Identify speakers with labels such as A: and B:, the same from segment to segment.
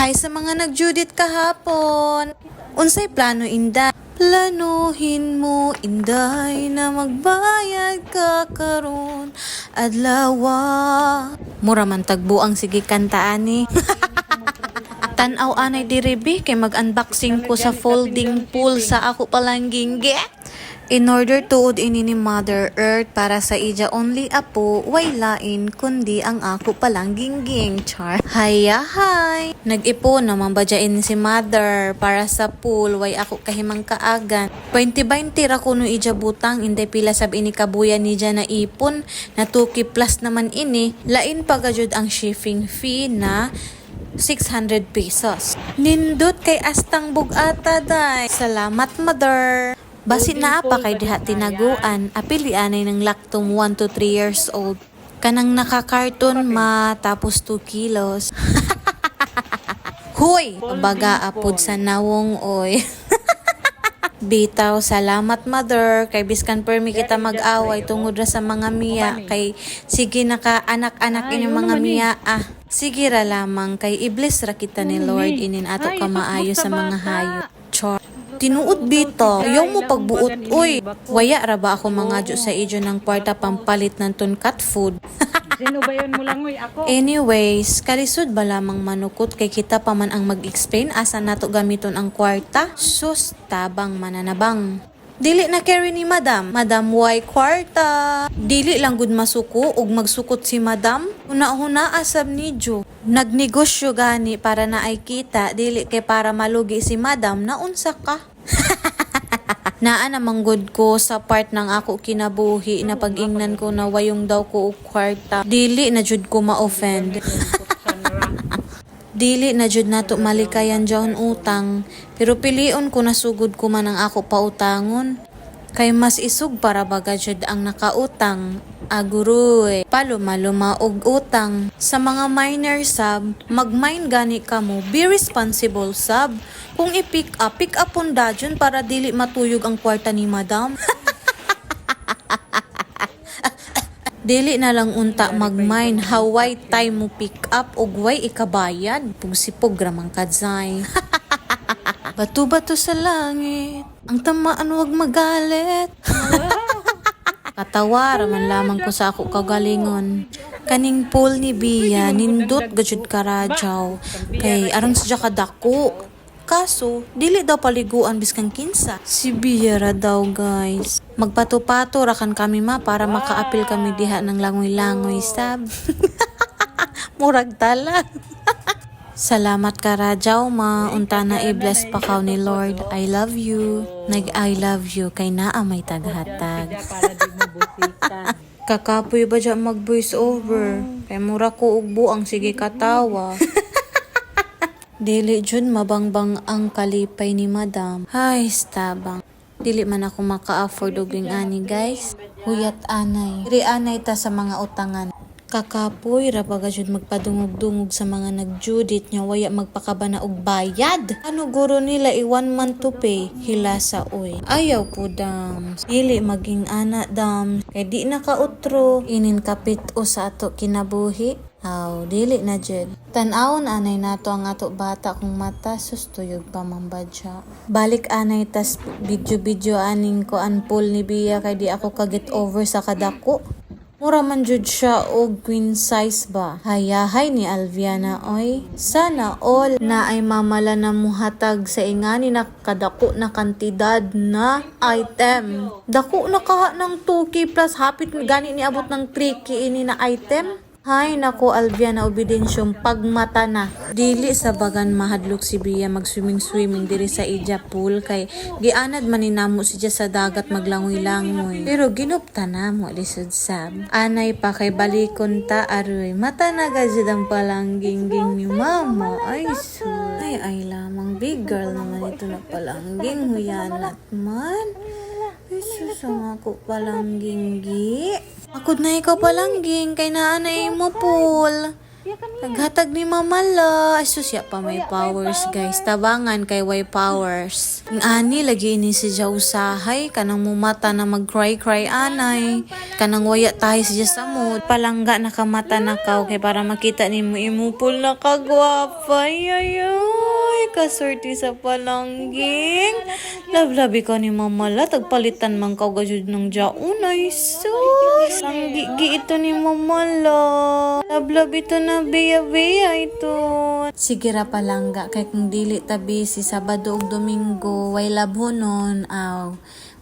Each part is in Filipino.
A: Hi sa mga nagjudit kahapon. Unsay plano inday? Planuhin mo inday na magbayad ka karon adlawa. Mura man tagbo ang sige kantaan ni. Tan-aw anay diribi kay mag-unboxing ko sa folding pool sa ako palangging in order tuod ini ni Mother Earth para sa ija only apo, way lain kundi ang ako palang gingging char. Haya hay! Nag-ipon naman badyain si Mother para sa pool, way ako kahimang kaagan. 20-20 ra kuno ija butang, inday pila sab ini kabuya ni dyan na ipon, na 2K plus naman ini, lain pagajud ang shipping fee na 600 pesos. Nindot kay astang bugata day. Salamat Mother! Basi na apa kay diha tinaguan, apili anay ng lactum 1 to 3 years old. Kanang nakakarton ma, tapos 2 kilos. Huy! Baga apod sa nawong oy. Bitaw, salamat Mother, kay biskan permi kita mag-away tungod ra sa mga miya, kay sige naka anak-anak ini mga miya Sige ra lamang, kay iblis ra kita ni Lord inin ato ka maayo sa mga hayop. Chor. Tinuod bito, ayaw mo pagbuot, uy. Waya ra ba ako mga sa ijo ng kwarta pampalit ng ton cat food?
B: Sino ba yun mo lang, uy? Ako.
A: Anyways, kalisod ba lamang manukot kay kita pa man ang mag-explain asa nato gamiton ang kwarta? Sus, tabang mananabang. Dili na carry ni Madam. Madam, why kwarta? Dili lang gud masuko ug magsukot si Madam. Una-una asab ni Jo. Nagnegosyo gani para na ay kita, dili kay para malugi si Madam. Naunsa ka? Naa namang good ko sa part ng ako kinabuhi na pag-ingnan ko na wayong daw ko og kwarta. Dili na jud ko ma-offend. Dili na jud nato malikayan jahon utang, pero pilion ko nasugod ko man ang ako pautangon. Kay mas isug para baga jud ang nakautang. Aguroy, paluma-luma og utang. Sa mga minor sub, mag-mine gani kamo, be responsible sub. Kung i-pick up on dajon para dili matuyog ang kwarta ni Madam. Dili na lang unta mag-mine, haway time mo pick up og way ikabayad. Pugsipog ramang kadzay. Bato-bato sa langit, ang tamaan wag magalit. Katawa raman lamang ko sa ako kagalingon. Kaning pool ni Bia, nindot gajud karadyaw. Kay aron sadya kadako. Kaso, dili daw paliguan biskang kinsa. Si Bia ra daw guys. Magpato-pato rakan kami ma para makaapil kami diha ng langoy-langoy sab. Murag tala. Salamat ka Radyaw ma. Unta na i-bless pa kaw ni Lord. I love you. Nag-I love you kay naa may taghatag. Kakapoy ba dyan mag-voice over? Kay mura ko ugbo ang sige katawa. Dili jud mabangbang ang kalipay ni Madam. Hay, stabang. Dili man ako maka-afford og ani guys. Huyat anay. Diri anay ta sa mga utangan. Kakapoy ra baga jud magpadungog-dungog sa mga nagjudit nya waya magpakabana og bayad. Ano guro nila i 1 month to pay? Hilasa oy. Ayaw po dam. Dili maging ana dam. Kay di na kautro. Inin kapit o sa ato kinabuhi. Aw, dili na jud. Tan-awon anay nato ang ato bata kung mata sustuyog pa mambadya. Balik anay tas video aning ko an pool ni Bia kay di ako kaget over sa kadako. Mura man jud siya og queen size ba. Hayahay ni Alviana oy. Sana all na ay mamala na muhatag sa ingani na kadako na kantidad na item. Dako na kaha ng 2K plus hapit gani ni abot ng 3K ini na item. Hay nako Alviana obidensyong pagmata na. Dili sa bagan mahadlok si Bia mag-swimming diri sa ija pool kay gianad maninamo siya sa dagat maglangoy-langoy. Pero ginupta na mo lisod sab. Anay pa kay balikon ta aroy. Mata na gajud ang palangging ni mama. Ay so. Ay lamang big girl naman ito na palangging huyanat man. Isus ang ako palangging gi. Akod na ikaw palangging kay naanay mo pool. Naghatag ni Mamala. Ay, susya pa may powers, guys. Tabangan kay way powers. Ang ani, lagi ini si usahay. Kanang mumata na mag-cry-cry anay. Kanang waya tayo siya sa mood. Palangga nakamata na kao. Kay para makita ni mo imupol na kagwapa. Ay, kasorti sa palangging. Lablabi ko ni Mamala. Tagpalitan man kao gajud ng jaunay. Sus! Ang gigi ito ni Mamala. Lablabi ito na biya ito. Sige ra palangga. Kay kung dili tabi si Sabado ug Domingo. Way labhonon. Aw.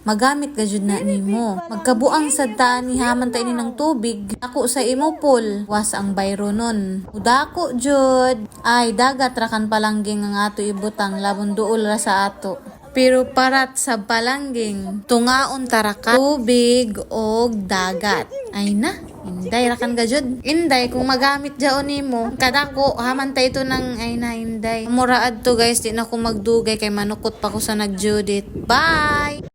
A: Magamit ka jud na nimo. Magkabuang sa taan ni haman tayo ni ng tubig. Ako sa imo pool. Was ang bayro nun. Udako jud. Ay, dagat rakan palangging ang ato ibutang. Labon duol ra sa ato. Pero parat sa palangging, tungaon taraka, tubig o dagat. Ay na, inday rakan ka jud. Inday, kung magamit jaon nimo, kadako, hamantay ito ng, ay na, inday. Muraad to guys, di na ko magdugay kay manukot pa ko sa nagjudit. Bye!